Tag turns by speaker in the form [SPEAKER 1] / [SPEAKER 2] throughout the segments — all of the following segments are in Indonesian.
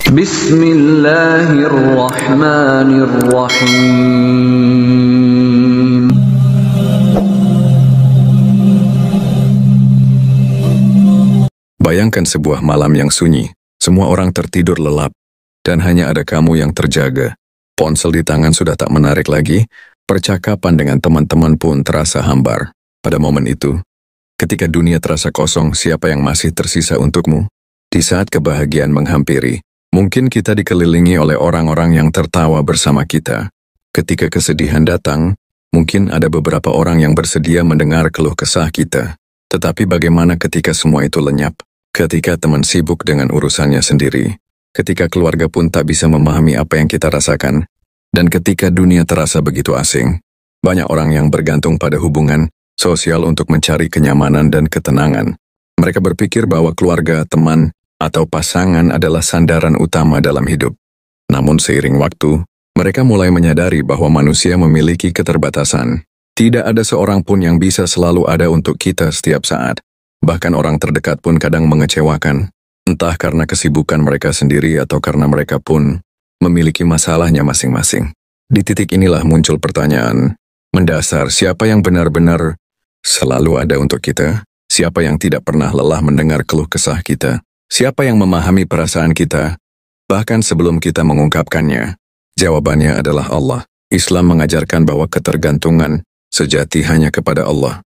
[SPEAKER 1] Bismillahirrahmanirrahim.
[SPEAKER 2] Bayangkan sebuah malam yang sunyi, semua orang tertidur lelap, dan hanya ada kamu yang terjaga. Ponsel di tangan sudah tak menarik lagi, percakapan dengan teman-teman pun terasa hambar. Pada momen itu, ketika dunia terasa kosong, siapa yang masih tersisa untukmu? Di saat kebahagiaan menghampiri, mungkin kita dikelilingi oleh orang-orang yang tertawa bersama kita. Ketika kesedihan datang, mungkin ada beberapa orang yang bersedia mendengar keluh kesah kita. Tetapi bagaimana ketika semua itu lenyap? Ketika teman sibuk dengan urusannya sendiri, ketika keluarga pun tak bisa memahami apa yang kita rasakan, dan ketika dunia terasa begitu asing, banyak orang yang bergantung pada hubungan sosial untuk mencari kenyamanan dan ketenangan. Mereka berpikir bahwa keluarga, teman, atau pasangan adalah sandaran utama dalam hidup. Namun seiring waktu, mereka mulai menyadari bahwa manusia memiliki keterbatasan. Tidak ada seorang pun yang bisa selalu ada untuk kita setiap saat. Bahkan orang terdekat pun kadang mengecewakan. Entah karena kesibukan mereka sendiri atau karena mereka pun memiliki masalahnya masing-masing. Di titik inilah muncul pertanyaan mendasar, siapa yang benar-benar selalu ada untuk kita? Siapa yang tidak pernah lelah mendengar keluh kesah kita? Siapa yang memahami perasaan kita, bahkan sebelum kita mengungkapkannya? Jawabannya adalah Allah. Islam mengajarkan bahwa ketergantungan sejati hanya kepada Allah.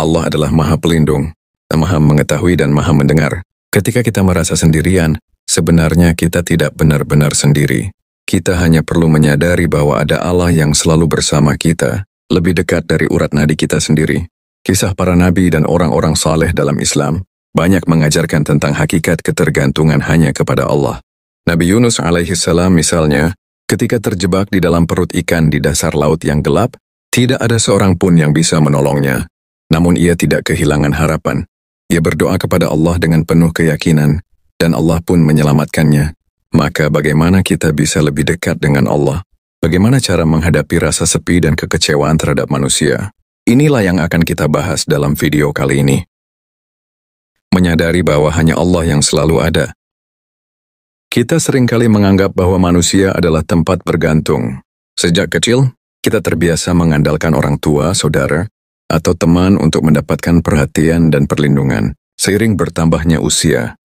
[SPEAKER 2] Allah adalah Maha Pelindung, Maha Mengetahui dan Maha Mendengar. Ketika kita merasa sendirian, sebenarnya kita tidak benar-benar sendiri. Kita hanya perlu menyadari bahwa ada Allah yang selalu bersama kita, lebih dekat dari urat nadi kita sendiri. Kisah para nabi dan orang-orang saleh dalam Islam banyak mengajarkan tentang hakikat ketergantungan hanya kepada Allah. Nabi Yunus alaihissalam misalnya, ketika terjebak di dalam perut ikan di dasar laut yang gelap, tidak ada seorang pun yang bisa menolongnya. Namun ia tidak kehilangan harapan. Ia berdoa kepada Allah dengan penuh keyakinan, dan Allah pun menyelamatkannya. Maka bagaimana kita bisa lebih dekat dengan Allah? Bagaimana cara menghadapi rasa sepi dan kekecewaan terhadap manusia? Inilah yang akan kita bahas dalam video kali ini. Menyadari bahwa hanya Allah yang selalu ada. Kita seringkali menganggap bahwa manusia adalah tempat bergantung. Sejak kecil, kita terbiasa mengandalkan orang tua, saudara, atau teman untuk mendapatkan perhatian dan perlindungan. Seiring bertambahnya usia,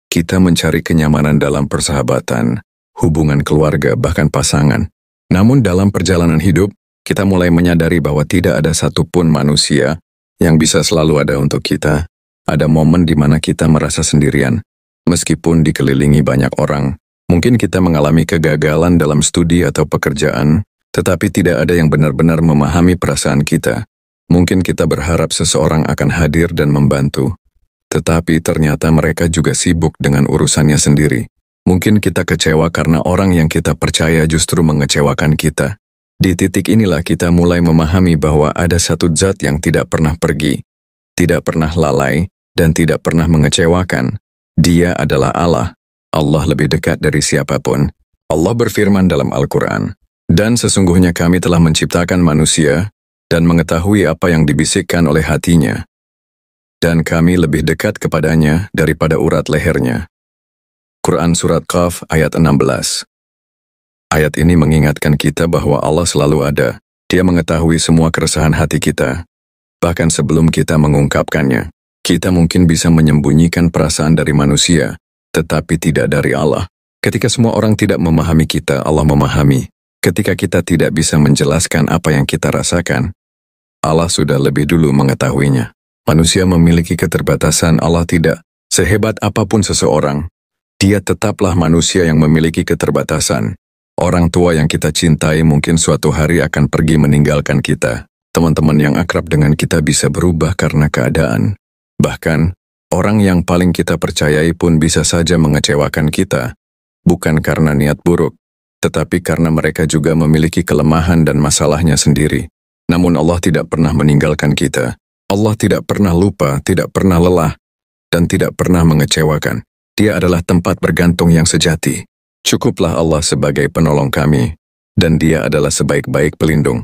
[SPEAKER 2] kita mencari kenyamanan dalam persahabatan, hubungan keluarga, bahkan pasangan. Namun dalam perjalanan hidup, kita mulai menyadari bahwa tidak ada satupun manusia yang bisa selalu ada untuk kita. Ada momen di mana kita merasa sendirian. Meskipun dikelilingi banyak orang, mungkin kita mengalami kegagalan dalam studi atau pekerjaan, tetapi tidak ada yang benar-benar memahami perasaan kita. Mungkin kita berharap seseorang akan hadir dan membantu, tetapi ternyata mereka juga sibuk dengan urusannya sendiri. Mungkin kita kecewa karena orang yang kita percaya justru mengecewakan kita. Di titik inilah kita mulai memahami bahwa ada satu zat yang tidak pernah pergi, tidak pernah lalai, dan tidak pernah mengecewakan. Dia adalah Allah. Allah lebih dekat dari siapapun. Allah berfirman dalam Al-Quran, "Dan sesungguhnya kami telah menciptakan manusia dan mengetahui apa yang dibisikkan oleh hatinya. Dan kami lebih dekat kepadanya daripada urat lehernya." Quran Surat Qaf ayat 16. Ayat ini mengingatkan kita bahwa Allah selalu ada. Dia mengetahui semua keresahan hati kita, bahkan sebelum kita mengungkapkannya. Kita mungkin bisa menyembunyikan perasaan dari manusia, tetapi tidak dari Allah. Ketika semua orang tidak memahami kita, Allah memahami. Ketika kita tidak bisa menjelaskan apa yang kita rasakan, Allah sudah lebih dulu mengetahuinya. Manusia memiliki keterbatasan, Allah tidak. Sehebat apapun seseorang, dia tetaplah manusia yang memiliki keterbatasan. Orang tua yang kita cintai mungkin suatu hari akan pergi meninggalkan kita. Teman-teman yang akrab dengan kita bisa berubah karena keadaan. Bahkan, orang yang paling kita percayai pun bisa saja mengecewakan kita, bukan karena niat buruk, tetapi karena mereka juga memiliki kelemahan dan masalahnya sendiri. Namun Allah tidak pernah meninggalkan kita. Allah tidak pernah lupa, tidak pernah lelah, dan tidak pernah mengecewakan. Dia adalah tempat bergantung yang sejati. Cukuplah Allah sebagai penolong kami, dan Dia adalah sebaik-baik pelindung.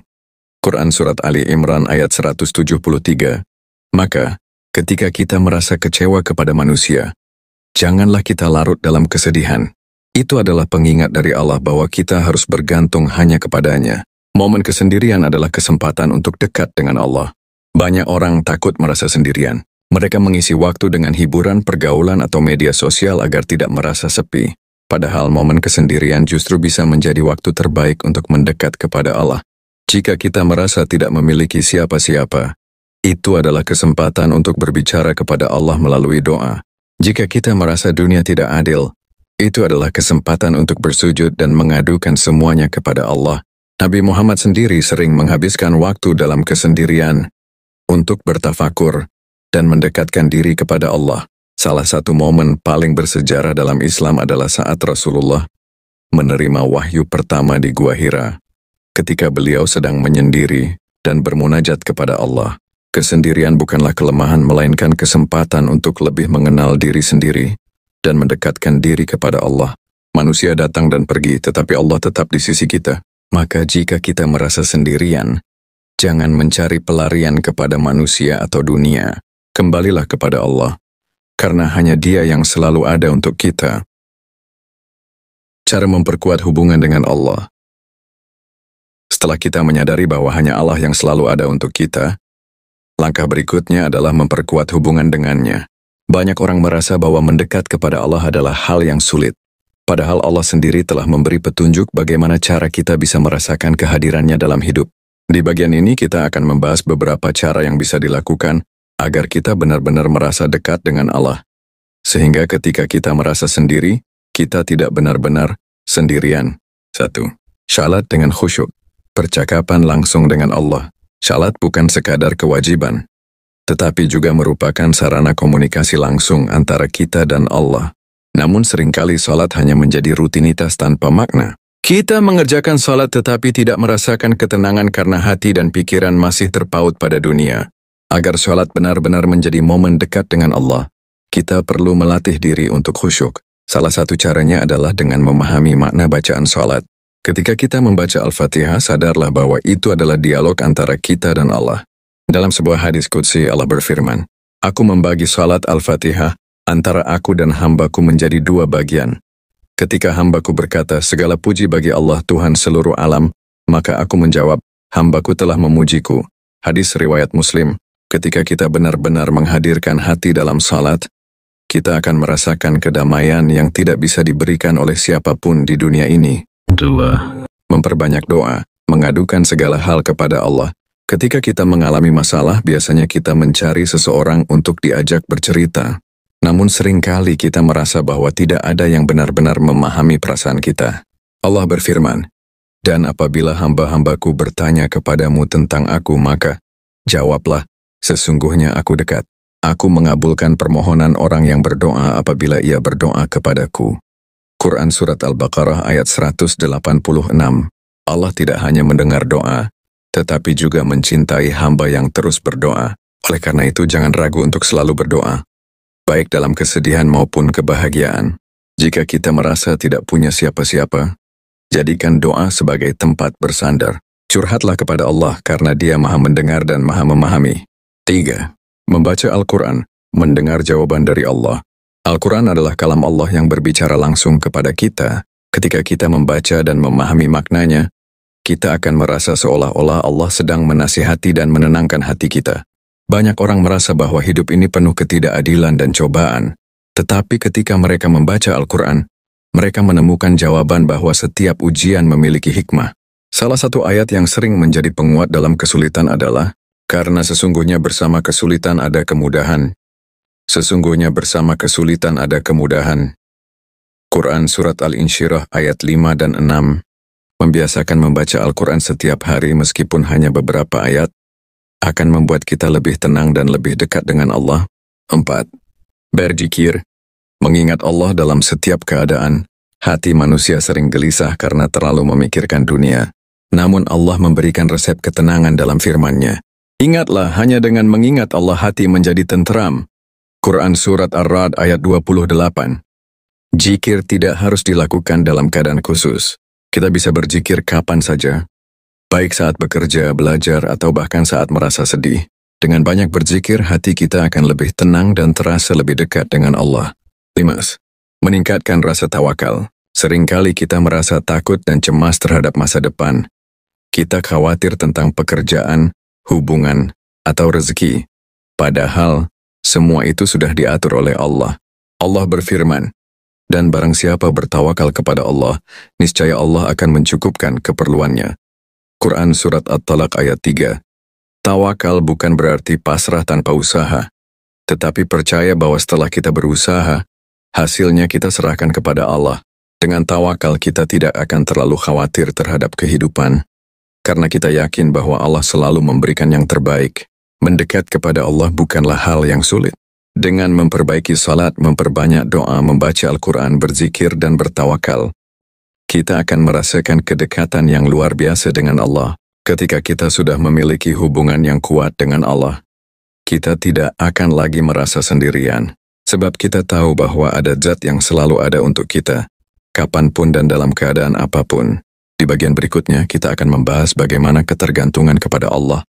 [SPEAKER 2] Quran Surat Ali Imran ayat 173. Maka, ketika kita merasa kecewa kepada manusia, janganlah kita larut dalam kesedihan. Itu adalah pengingat dari Allah bahwa kita harus bergantung hanya kepadanya. Momen kesendirian adalah kesempatan untuk dekat dengan Allah. Banyak orang takut merasa sendirian. Mereka mengisi waktu dengan hiburan, pergaulan, atau media sosial agar tidak merasa sepi. Padahal momen kesendirian justru bisa menjadi waktu terbaik untuk mendekat kepada Allah. Jika kita merasa tidak memiliki siapa-siapa, itu adalah kesempatan untuk berbicara kepada Allah melalui doa. Jika kita merasa dunia tidak adil, itu adalah kesempatan untuk bersujud dan mengadukan semuanya kepada Allah. Nabi Muhammad sendiri sering menghabiskan waktu dalam kesendirian untuk bertafakur dan mendekatkan diri kepada Allah. Salah satu momen paling bersejarah dalam Islam adalah saat Rasulullah menerima wahyu pertama di Gua Hira, ketika beliau sedang menyendiri dan bermunajat kepada Allah. Kesendirian bukanlah kelemahan, melainkan kesempatan untuk lebih mengenal diri sendiri dan mendekatkan diri kepada Allah. Manusia datang dan pergi, tetapi Allah tetap di sisi kita. Maka jika kita merasa sendirian, jangan mencari pelarian kepada manusia atau dunia. Kembalilah kepada Allah, karena hanya Dia yang selalu ada untuk kita. Cara memperkuat hubungan dengan Allah. Setelah kita menyadari bahwa hanya Allah yang selalu ada untuk kita, langkah berikutnya adalah memperkuat hubungan dengannya. Banyak orang merasa bahwa mendekat kepada Allah adalah hal yang sulit. Padahal Allah sendiri telah memberi petunjuk bagaimana cara kita bisa merasakan kehadirannya dalam hidup. Di bagian ini kita akan membahas beberapa cara yang bisa dilakukan agar kita benar-benar merasa dekat dengan Allah. Sehingga ketika kita merasa sendiri, kita tidak benar-benar sendirian. 1. Salat dengan khusyuk. Percakapan langsung dengan Allah. Salat bukan sekadar kewajiban, tetapi juga merupakan sarana komunikasi langsung antara kita dan Allah. Namun seringkali salat hanya menjadi rutinitas tanpa makna. Kita mengerjakan salat tetapi tidak merasakan ketenangan karena hati dan pikiran masih terpaut pada dunia. Agar salat benar-benar menjadi momen dekat dengan Allah, kita perlu melatih diri untuk khusyuk. Salah satu caranya adalah dengan memahami makna bacaan salat. Ketika kita membaca Al-Fatihah, sadarlah bahwa itu adalah dialog antara kita dan Allah. Dalam sebuah hadis qudsi, Allah berfirman, "Aku membagi salat Al-Fatihah antara aku dan hambaku menjadi dua bagian. Ketika hambaku berkata, 'Segala puji bagi Allah Tuhan seluruh alam,' maka aku menjawab, 'Hambaku telah memujiku.'" Hadis riwayat Muslim. Ketika kita benar-benar menghadirkan hati dalam salat, kita akan merasakan kedamaian yang tidak bisa diberikan oleh siapapun di dunia ini. 2. Memperbanyak doa, mengadukan segala hal kepada Allah. Ketika kita mengalami masalah, biasanya kita mencari seseorang untuk diajak bercerita. Namun seringkali kita merasa bahwa tidak ada yang benar-benar memahami perasaan kita. Allah berfirman, "Dan apabila hamba-hambaku bertanya kepadamu tentang aku, maka jawablah, sesungguhnya aku dekat. Aku mengabulkan permohonan orang yang berdoa apabila ia berdoa kepadaku." Quran Surat Al-Baqarah ayat 186. Allah tidak hanya mendengar doa, tetapi juga mencintai hamba yang terus berdoa. Oleh karena itu, jangan ragu untuk selalu berdoa, baik dalam kesedihan maupun kebahagiaan. Jika kita merasa tidak punya siapa-siapa, jadikan doa sebagai tempat bersandar. Curhatlah kepada Allah karena Dia Maha mendengar dan Maha memahami. 3. Membaca Al-Quran, mendengar jawaban dari Allah. Al-Quran adalah kalam Allah yang berbicara langsung kepada kita. Ketika kita membaca dan memahami maknanya, kita akan merasa seolah-olah Allah sedang menasihati dan menenangkan hati kita. Banyak orang merasa bahwa hidup ini penuh ketidakadilan dan cobaan. Tetapi ketika mereka membaca Al-Quran, mereka menemukan jawaban bahwa setiap ujian memiliki hikmah. Salah satu ayat yang sering menjadi penguat dalam kesulitan adalah, "Karena sesungguhnya bersama kesulitan ada kemudahan. Sesungguhnya bersama kesulitan ada kemudahan." Quran Surat Al-Insyirah ayat 5 dan 6. Membiasakan membaca Al-Quran setiap hari meskipun hanya beberapa ayat, akan membuat kita lebih tenang dan lebih dekat dengan Allah. 4. Berzikir, mengingat Allah dalam setiap keadaan. Hati manusia sering gelisah karena terlalu memikirkan dunia. Namun Allah memberikan resep ketenangan dalam firman-Nya. Ingatlah, hanya dengan mengingat Allah hati menjadi tenteram. Quran Surat Ar-Ra'd ayat 28. Zikir tidak harus dilakukan dalam keadaan khusus. Kita bisa berzikir kapan saja, baik saat bekerja, belajar, atau bahkan saat merasa sedih. Dengan banyak berzikir, hati kita akan lebih tenang dan terasa lebih dekat dengan Allah. 5. Meningkatkan rasa tawakal. Seringkali kita merasa takut dan cemas terhadap masa depan. Kita khawatir tentang pekerjaan, hubungan, atau rezeki. Padahal, semua itu sudah diatur oleh Allah. Allah berfirman, "Dan barang siapa bertawakal kepada Allah, niscaya Allah akan mencukupkan keperluannya." Quran Surat At-Talaq ayat 3. Tawakal bukan berarti pasrah tanpa usaha, tetapi percaya bahwa setelah kita berusaha, hasilnya kita serahkan kepada Allah. Dengan tawakal kita tidak akan terlalu khawatir terhadap kehidupan, karena kita yakin bahwa Allah selalu memberikan yang terbaik. Mendekat kepada Allah bukanlah hal yang sulit. Dengan memperbaiki salat, memperbanyak doa, membaca Al-Quran, berzikir, dan bertawakal, kita akan merasakan kedekatan yang luar biasa dengan Allah. Ketika kita sudah memiliki hubungan yang kuat dengan Allah, kita tidak akan lagi merasa sendirian, sebab kita tahu bahwa ada zat yang selalu ada untuk kita, kapanpun dan dalam keadaan apapun. Di bagian berikutnya, kita akan membahas bagaimana ketergantungan kepada Allah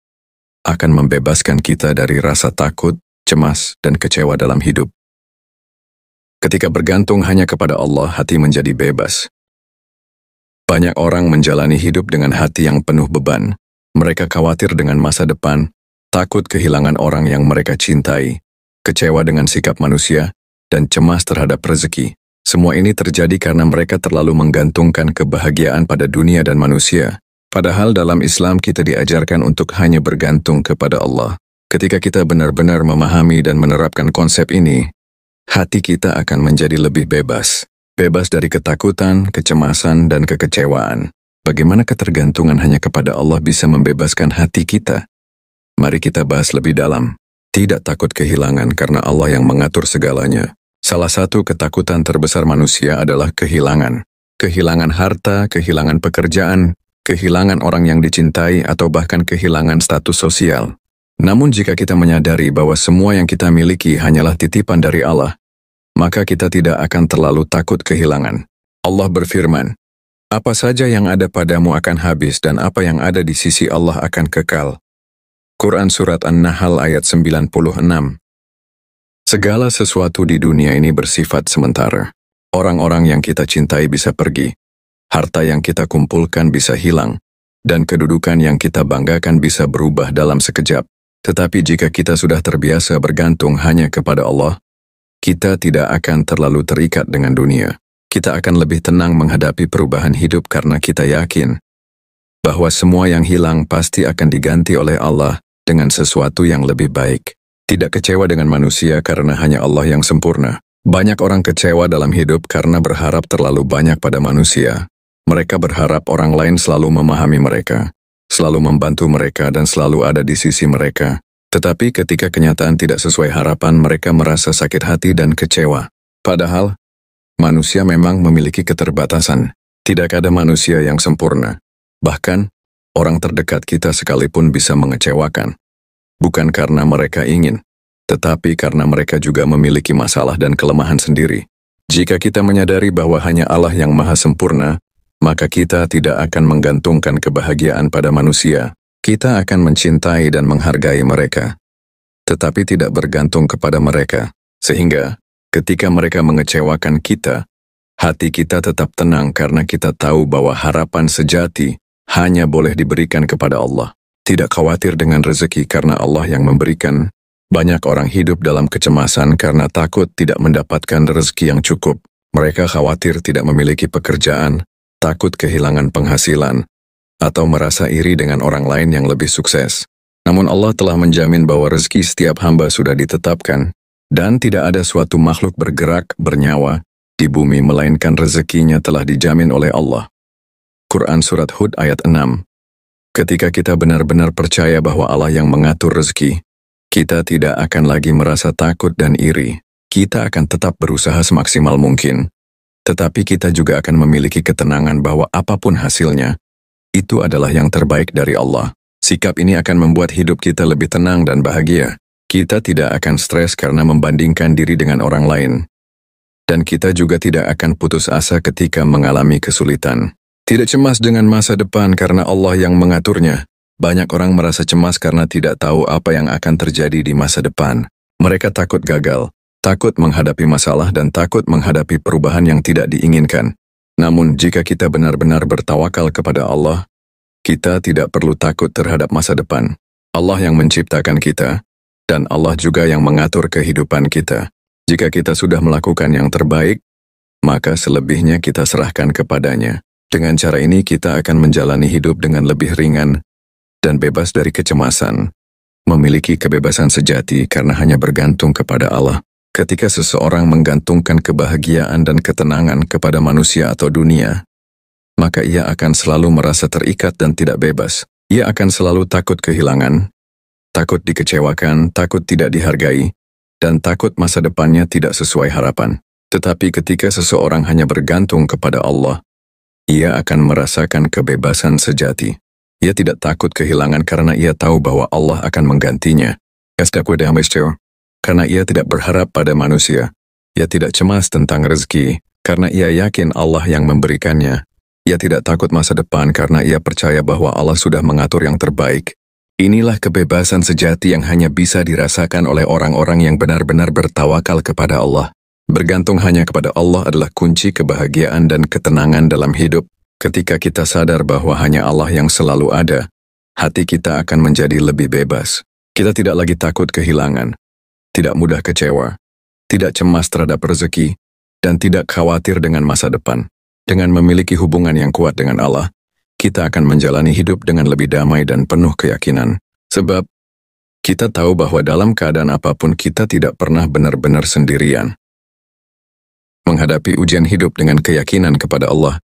[SPEAKER 2] akan membebaskan kita dari rasa takut, cemas, dan kecewa dalam hidup. Ketika bergantung hanya kepada Allah, hati menjadi bebas. Banyak orang menjalani hidup dengan hati yang penuh beban. Mereka khawatir dengan masa depan, takut kehilangan orang yang mereka cintai, kecewa dengan sikap manusia, dan cemas terhadap rezeki. Semua ini terjadi karena mereka terlalu menggantungkan kebahagiaan pada dunia dan manusia. Padahal dalam Islam kita diajarkan untuk hanya bergantung kepada Allah. Ketika kita benar-benar memahami dan menerapkan konsep ini, hati kita akan menjadi lebih bebas. Bebas dari ketakutan, kecemasan, dan kekecewaan. Bagaimana ketergantungan hanya kepada Allah bisa membebaskan hati kita? Mari kita bahas lebih dalam. Tidak takut kehilangan karena Allah yang mengatur segalanya. Salah satu ketakutan terbesar manusia adalah kehilangan. Kehilangan harta, kehilangan pekerjaan, kehilangan orang yang dicintai, atau bahkan kehilangan status sosial. Namun jika kita menyadari bahwa semua yang kita miliki hanyalah titipan dari Allah, maka kita tidak akan terlalu takut kehilangan. Allah berfirman, "Apa saja yang ada padamu akan habis dan apa yang ada di sisi Allah akan kekal." Quran Surat An-Nahl ayat 96. Segala sesuatu di dunia ini bersifat sementara. Orang-orang yang kita cintai bisa pergi. Harta yang kita kumpulkan bisa hilang, dan kedudukan yang kita banggakan bisa berubah dalam sekejap. Tetapi jika kita sudah terbiasa bergantung hanya kepada Allah, kita tidak akan terlalu terikat dengan dunia. Kita akan lebih tenang menghadapi perubahan hidup karena kita yakin bahwa semua yang hilang pasti akan diganti oleh Allah dengan sesuatu yang lebih baik. Tidak kecewa dengan manusia karena hanya Allah yang sempurna. Banyak orang kecewa dalam hidup karena berharap terlalu banyak pada manusia. Mereka berharap orang lain selalu memahami mereka, selalu membantu mereka, dan selalu ada di sisi mereka. Tetapi ketika kenyataan tidak sesuai harapan, mereka merasa sakit hati dan kecewa. Padahal, manusia memang memiliki keterbatasan. Tidak ada manusia yang sempurna. Bahkan, orang terdekat kita sekalipun bisa mengecewakan. Bukan karena mereka ingin, tetapi karena mereka juga memiliki masalah dan kelemahan sendiri. Jika kita menyadari bahwa hanya Allah yang maha sempurna, maka kita tidak akan menggantungkan kebahagiaan pada manusia. Kita akan mencintai dan menghargai mereka, tetapi tidak bergantung kepada mereka. Sehingga, ketika mereka mengecewakan kita, hati kita tetap tenang karena kita tahu bahwa harapan sejati hanya boleh diberikan kepada Allah. Tidak khawatir dengan rezeki karena Allah yang memberikan. Banyak orang hidup dalam kecemasan karena takut tidak mendapatkan rezeki yang cukup. Mereka khawatir tidak memiliki pekerjaan, takut kehilangan penghasilan, atau merasa iri dengan orang lain yang lebih sukses. Namun Allah telah menjamin bahwa rezeki setiap hamba sudah ditetapkan, dan tidak ada suatu makhluk bergerak, bernyawa, di bumi melainkan rezekinya telah dijamin oleh Allah. Quran Surat Hud ayat 6. Ketika kita benar-benar percaya bahwa Allah yang mengatur rezeki, kita tidak akan lagi merasa takut dan iri. Kita akan tetap berusaha semaksimal mungkin. Tetapi kita juga akan memiliki ketenangan bahwa apapun hasilnya, itu adalah yang terbaik dari Allah. Sikap ini akan membuat hidup kita lebih tenang dan bahagia. Kita tidak akan stres karena membandingkan diri dengan orang lain. Dan kita juga tidak akan putus asa ketika mengalami kesulitan. Tidak cemas dengan masa depan karena Allah yang mengaturnya. Banyak orang merasa cemas karena tidak tahu apa yang akan terjadi di masa depan. Mereka takut gagal, takut menghadapi masalah, dan takut menghadapi perubahan yang tidak diinginkan. Namun jika kita benar-benar bertawakal kepada Allah, kita tidak perlu takut terhadap masa depan. Allah yang menciptakan kita, dan Allah juga yang mengatur kehidupan kita. Jika kita sudah melakukan yang terbaik, maka selebihnya kita serahkan kepadanya. Dengan cara ini kita akan menjalani hidup dengan lebih ringan dan bebas dari kecemasan. Memiliki kebebasan sejati karena hanya bergantung kepada Allah. Ketika seseorang menggantungkan kebahagiaan dan ketenangan kepada manusia atau dunia, maka ia akan selalu merasa terikat dan tidak bebas. Ia akan selalu takut kehilangan, takut dikecewakan, takut tidak dihargai, dan takut masa depannya tidak sesuai harapan. Tetapi ketika seseorang hanya bergantung kepada Allah, ia akan merasakan kebebasan sejati. Ia tidak takut kehilangan karena ia tahu bahwa Allah akan menggantinya. Karena ia tidak berharap pada manusia. Ia tidak cemas tentang rezeki, karena ia yakin Allah yang memberikannya. Ia tidak takut masa depan karena ia percaya bahwa Allah sudah mengatur yang terbaik. Inilah kebebasan sejati yang hanya bisa dirasakan oleh orang-orang yang benar-benar bertawakal kepada Allah. Bergantung hanya kepada Allah adalah kunci kebahagiaan dan ketenangan dalam hidup. Ketika kita sadar bahwa hanya Allah yang selalu ada, hati kita akan menjadi lebih bebas. Kita tidak lagi takut kehilangan, tidak mudah kecewa, tidak cemas terhadap rezeki, dan tidak khawatir dengan masa depan. Dengan memiliki hubungan yang kuat dengan Allah, kita akan menjalani hidup dengan lebih damai dan penuh keyakinan. Sebab, kita tahu bahwa dalam keadaan apapun kita tidak pernah benar-benar sendirian. Menghadapi ujian hidup dengan keyakinan kepada Allah.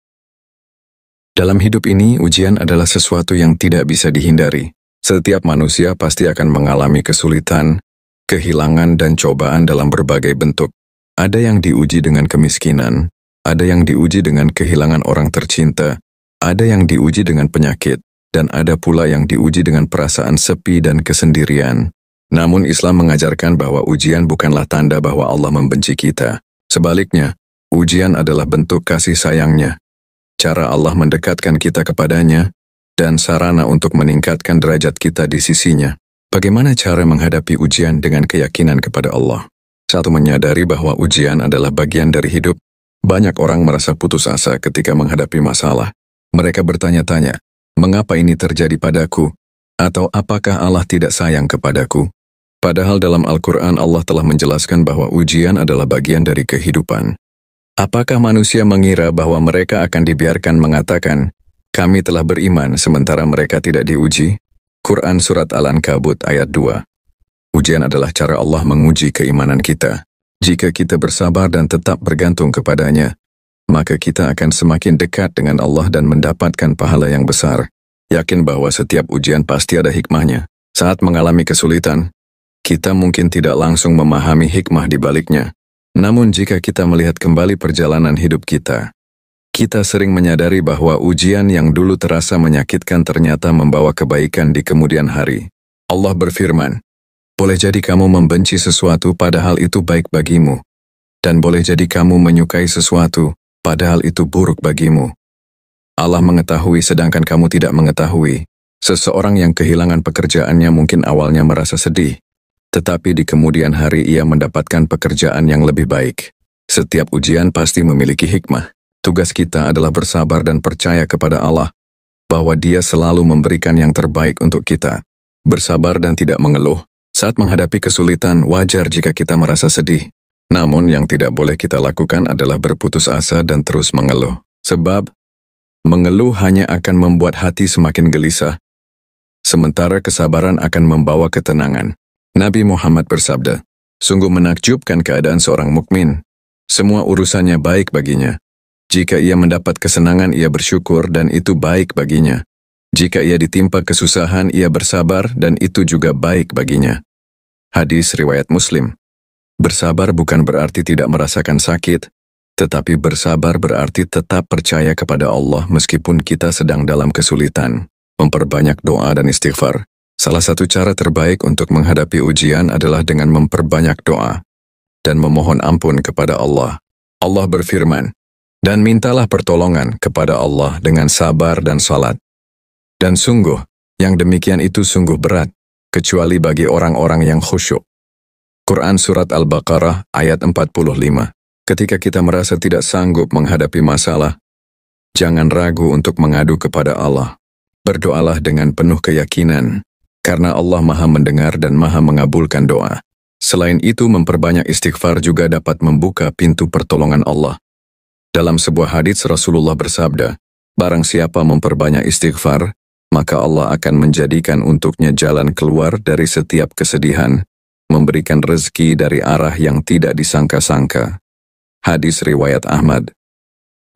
[SPEAKER 2] Dalam hidup ini, ujian adalah sesuatu yang tidak bisa dihindari. Setiap manusia pasti akan mengalami kesulitan, kehilangan, dan cobaan dalam berbagai bentuk. Ada yang diuji dengan kemiskinan, ada yang diuji dengan kehilangan orang tercinta, ada yang diuji dengan penyakit, dan ada pula yang diuji dengan perasaan sepi dan kesendirian. Namun Islam mengajarkan bahwa ujian bukanlah tanda bahwa Allah membenci kita. Sebaliknya, ujian adalah bentuk kasih sayangnya. Cara Allah mendekatkan kita kepadanya, dan sarana untuk meningkatkan derajat kita di sisinya. Bagaimana cara menghadapi ujian dengan keyakinan kepada Allah? Satu, menyadari bahwa ujian adalah bagian dari hidup. Banyak orang merasa putus asa ketika menghadapi masalah. Mereka bertanya-tanya, mengapa ini terjadi padaku? Atau apakah Allah tidak sayang kepadaku? Padahal dalam Al-Quran Allah telah menjelaskan bahwa ujian adalah bagian dari kehidupan. Apakah manusia mengira bahwa mereka akan dibiarkan mengatakan, kami telah beriman sementara mereka tidak diuji? Quran Surat Al-Ankabut ayat 2. Ujian adalah cara Allah menguji keimanan kita. Jika kita bersabar dan tetap bergantung kepadanya, maka kita akan semakin dekat dengan Allah dan mendapatkan pahala yang besar. Yakin bahwa setiap ujian pasti ada hikmahnya. Saat mengalami kesulitan, kita mungkin tidak langsung memahami hikmah di baliknya. Namun jika kita melihat kembali perjalanan hidup kita sering menyadari bahwa ujian yang dulu terasa menyakitkan ternyata membawa kebaikan di kemudian hari. Allah berfirman, boleh jadi kamu membenci sesuatu padahal itu baik bagimu, dan boleh jadi kamu menyukai sesuatu padahal itu buruk bagimu. Allah mengetahui sedangkan kamu tidak mengetahui. Seseorang yang kehilangan pekerjaannya mungkin awalnya merasa sedih, tetapi di kemudian hari ia mendapatkan pekerjaan yang lebih baik. Setiap ujian pasti memiliki hikmah. Tugas kita adalah bersabar dan percaya kepada Allah, bahwa Dia selalu memberikan yang terbaik untuk kita. Bersabar dan tidak mengeluh. Saat menghadapi kesulitan, wajar jika kita merasa sedih. Namun yang tidak boleh kita lakukan adalah berputus asa dan terus mengeluh. Sebab, mengeluh hanya akan membuat hati semakin gelisah, sementara kesabaran akan membawa ketenangan. Nabi Muhammad bersabda, sungguh menakjubkan keadaan seorang mukmin. Semua urusannya baik baginya. Jika ia mendapat kesenangan, ia bersyukur dan itu baik baginya. Jika ia ditimpa kesusahan, ia bersabar dan itu juga baik baginya. Hadis riwayat Muslim. Bersabar bukan berarti tidak merasakan sakit, tetapi bersabar berarti tetap percaya kepada Allah meskipun kita sedang dalam kesulitan. Memperbanyak doa dan istighfar. Salah satu cara terbaik untuk menghadapi ujian adalah dengan memperbanyak doa dan memohon ampun kepada Allah. Allah berfirman, dan mintalah pertolongan kepada Allah dengan sabar dan salat. Dan sungguh, yang demikian itu sungguh berat, kecuali bagi orang-orang yang khusyuk. Quran Surat Al-Baqarah ayat 45. Ketika kita merasa tidak sanggup menghadapi masalah, Jangan ragu untuk mengadu kepada Allah. Berdoalah dengan penuh keyakinan, karena Allah Maha mendengar dan Maha mengabulkan doa. Selain itu, memperbanyak istighfar juga dapat membuka pintu pertolongan Allah. Dalam sebuah hadits Rasulullah bersabda, barang siapa memperbanyak istighfar, maka Allah akan menjadikan untuknya jalan keluar dari setiap kesedihan, memberikan rezeki dari arah yang tidak disangka-sangka. Hadis riwayat Ahmad.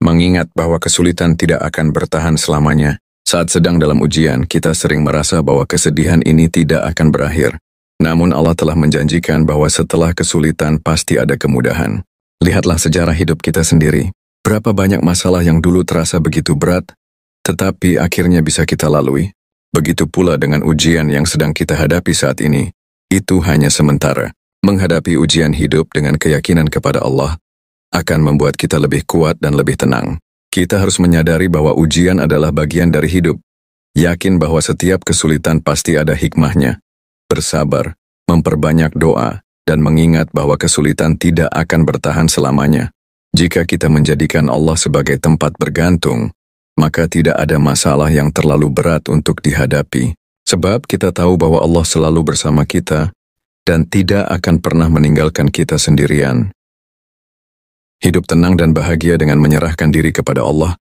[SPEAKER 2] Mengingat bahwa kesulitan tidak akan bertahan selamanya, saat sedang dalam ujian, kita sering merasa bahwa kesedihan ini tidak akan berakhir. Namun Allah telah menjanjikan bahwa setelah kesulitan pasti ada kemudahan. Lihatlah sejarah hidup kita sendiri. Berapa banyak masalah yang dulu terasa begitu berat, tetapi akhirnya bisa kita lalui. Begitu pula dengan ujian yang sedang kita hadapi saat ini. Itu hanya sementara. Menghadapi ujian hidup dengan keyakinan kepada Allah akan membuat kita lebih kuat dan lebih tenang. Kita harus menyadari bahwa ujian adalah bagian dari hidup. Yakin bahwa setiap kesulitan pasti ada hikmahnya. Bersabar, memperbanyak doa, dan mengingat bahwa kesulitan tidak akan bertahan selamanya. Jika kita menjadikan Allah sebagai tempat bergantung, maka tidak ada masalah yang terlalu berat untuk dihadapi. Sebab kita tahu bahwa Allah selalu bersama kita dan tidak akan pernah meninggalkan kita sendirian. Hidup tenang dan bahagia dengan menyerahkan diri kepada Allah.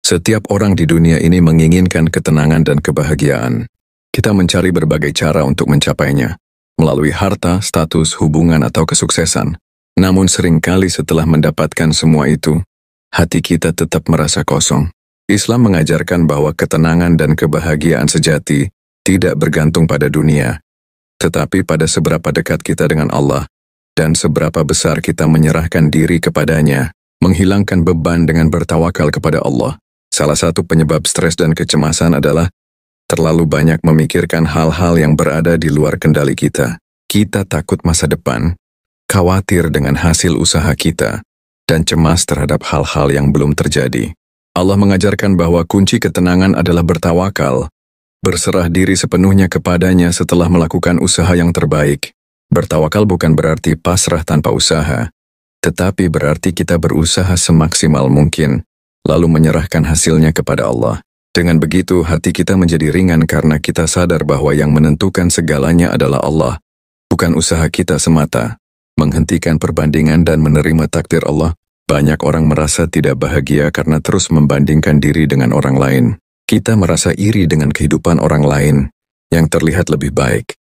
[SPEAKER 2] Setiap orang di dunia ini menginginkan ketenangan dan kebahagiaan. Kita mencari berbagai cara untuk mencapainya, melalui harta, status, hubungan, atau kesuksesan. Namun seringkali setelah mendapatkan semua itu, hati kita tetap merasa kosong. Islam mengajarkan bahwa ketenangan dan kebahagiaan sejati tidak bergantung pada dunia, tetapi pada seberapa dekat kita dengan Allah, dan seberapa besar kita menyerahkan diri kepadanya, menghilangkan beban dengan bertawakal kepada Allah. Salah satu penyebab stres dan kecemasan adalah terlalu banyak memikirkan hal-hal yang berada di luar kendali kita. Kita takut masa depan, khawatir dengan hasil usaha kita, dan cemas terhadap hal-hal yang belum terjadi. Allah mengajarkan bahwa kunci ketenangan adalah bertawakal, berserah diri sepenuhnya kepadanya setelah melakukan usaha yang terbaik. Bertawakal bukan berarti pasrah tanpa usaha, tetapi berarti kita berusaha semaksimal mungkin, lalu menyerahkan hasilnya kepada Allah. Dengan begitu, hati kita menjadi ringan karena kita sadar bahwa yang menentukan segalanya adalah Allah, bukan usaha kita semata. Menghentikan perbandingan dan menerima takdir Allah, banyak orang merasa tidak bahagia karena terus membandingkan diri dengan orang lain. Kita merasa iri dengan kehidupan orang lain yang terlihat lebih baik.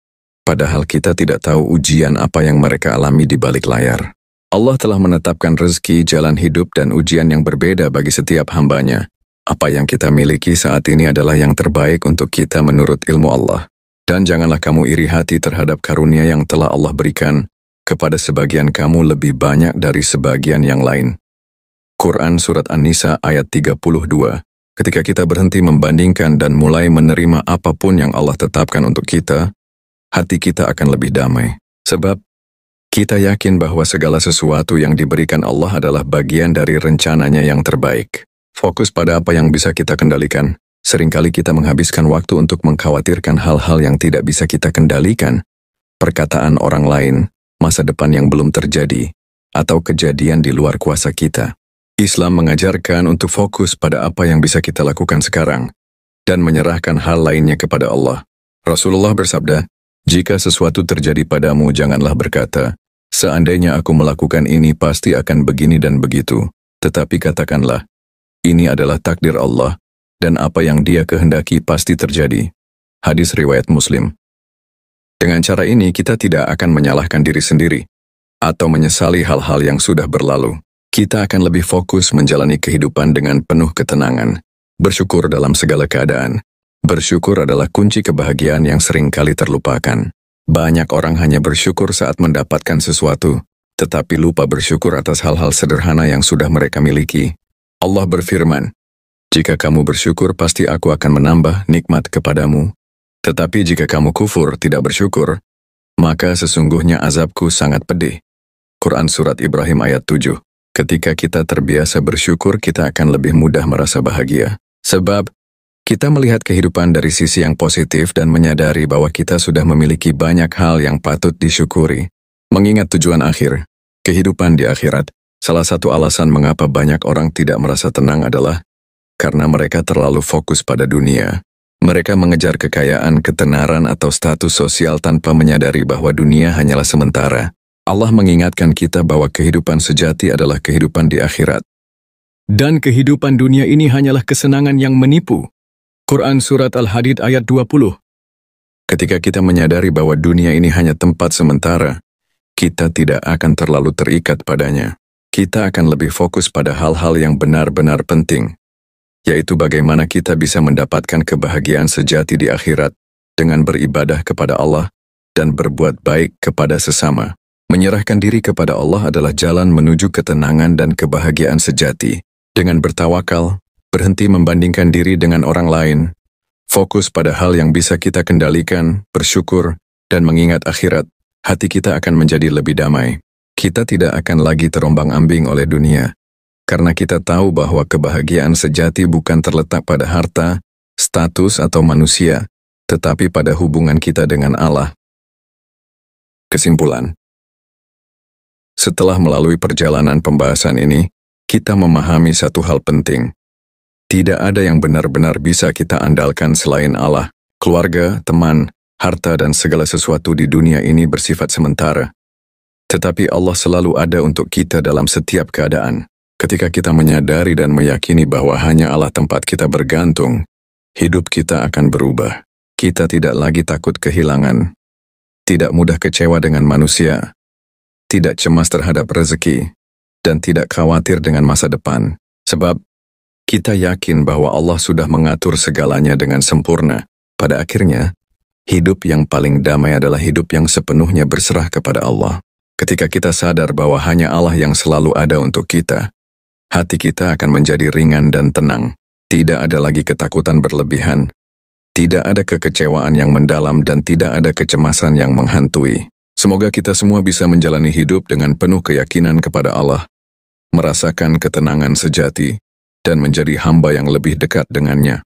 [SPEAKER 2] Padahal kita tidak tahu ujian apa yang mereka alami di balik layar. Allah telah menetapkan rezeki, jalan hidup, dan ujian yang berbeda bagi setiap hambanya. Apa yang kita miliki saat ini adalah yang terbaik untuk kita menurut ilmu Allah. Dan janganlah kamu iri hati terhadap karunia yang telah Allah berikan kepada sebagian kamu lebih banyak dari sebagian yang lain. Quran Surat An-Nisa ayat 32. Ketika kita berhenti membandingkan dan mulai menerima apapun yang Allah tetapkan untuk kita, hati kita akan lebih damai. Sebab, kita yakin bahwa segala sesuatu yang diberikan Allah adalah bagian dari rencananya yang terbaik. Fokus pada apa yang bisa kita kendalikan. Seringkali kita menghabiskan waktu untuk mengkhawatirkan hal-hal yang tidak bisa kita kendalikan, perkataan orang lain, masa depan yang belum terjadi, atau kejadian di luar kuasa kita. Islam mengajarkan untuk fokus pada apa yang bisa kita lakukan sekarang, dan menyerahkan hal lainnya kepada Allah. Rasulullah bersabda, jika sesuatu terjadi padamu, janganlah berkata, seandainya aku melakukan ini pasti akan begini dan begitu. Tetapi katakanlah, ini adalah takdir Allah, dan apa yang Dia kehendaki pasti terjadi. Hadis riwayat Muslim. Dengan cara ini, kita tidak akan menyalahkan diri sendiri, atau menyesali hal-hal yang sudah berlalu. Kita akan lebih fokus menjalani kehidupan dengan penuh ketenangan, bersyukur dalam segala keadaan. Bersyukur adalah kunci kebahagiaan yang sering kali terlupakan. Banyak orang hanya bersyukur saat mendapatkan sesuatu, tetapi lupa bersyukur atas hal-hal sederhana yang sudah mereka miliki. Allah berfirman, jika kamu bersyukur pasti aku akan menambah nikmat kepadamu. Tetapi jika kamu kufur tidak bersyukur, maka sesungguhnya azabku sangat pedih. Quran Surat Ibrahim ayat 7. Ketika kita terbiasa bersyukur, kita akan lebih mudah merasa bahagia. Sebab, kita melihat kehidupan dari sisi yang positif dan menyadari bahwa kita sudah memiliki banyak hal yang patut disyukuri. Mengingat tujuan akhir, kehidupan di akhirat, Salah satu alasan mengapa banyak orang tidak merasa tenang adalah karena mereka terlalu fokus pada dunia. Mereka mengejar kekayaan, ketenaran, atau status sosial tanpa menyadari bahwa dunia hanyalah sementara. Allah mengingatkan kita bahwa kehidupan sejati adalah kehidupan di akhirat. Dan kehidupan dunia ini hanyalah kesenangan yang menipu. Quran Surat Al-Hadid ayat 20. Ketika kita menyadari bahwa dunia ini hanya tempat sementara, kita tidak akan terlalu terikat padanya. Kita akan lebih fokus pada hal-hal yang benar-benar penting, yaitu bagaimana kita bisa mendapatkan kebahagiaan sejati di akhirat dengan beribadah kepada Allah dan berbuat baik kepada sesama. Menyerahkan diri kepada Allah adalah jalan menuju ketenangan dan kebahagiaan sejati. Dengan bertawakal, berhenti membandingkan diri dengan orang lain, fokus pada hal yang bisa kita kendalikan, bersyukur, dan mengingat akhirat, hati kita akan menjadi lebih damai. Kita tidak akan lagi terombang-ambing oleh dunia, karena kita tahu bahwa kebahagiaan sejati bukan terletak pada harta, status, atau manusia, tetapi pada hubungan kita dengan Allah. Kesimpulan. Setelah melalui perjalanan pembahasan ini, kita memahami satu hal penting. Tidak ada yang benar-benar bisa kita andalkan selain Allah. Keluarga, teman, harta, dan segala sesuatu di dunia ini bersifat sementara. Tetapi Allah selalu ada untuk kita dalam setiap keadaan. Ketika kita menyadari dan meyakini bahwa hanya Allah tempat kita bergantung, hidup kita akan berubah. Kita tidak lagi takut kehilangan, tidak mudah kecewa dengan manusia, tidak cemas terhadap rezeki, dan tidak khawatir dengan masa depan. Sebab, kita yakin bahwa Allah sudah mengatur segalanya dengan sempurna. Pada akhirnya, hidup yang paling damai adalah hidup yang sepenuhnya berserah kepada Allah. Ketika kita sadar bahwa hanya Allah yang selalu ada untuk kita, hati kita akan menjadi ringan dan tenang. Tidak ada lagi ketakutan berlebihan, tidak ada kekecewaan yang mendalam, dan tidak ada kecemasan yang menghantui. Semoga kita semua bisa menjalani hidup dengan penuh keyakinan kepada Allah, merasakan ketenangan sejati, dan menjadi hamba yang lebih dekat dengannya.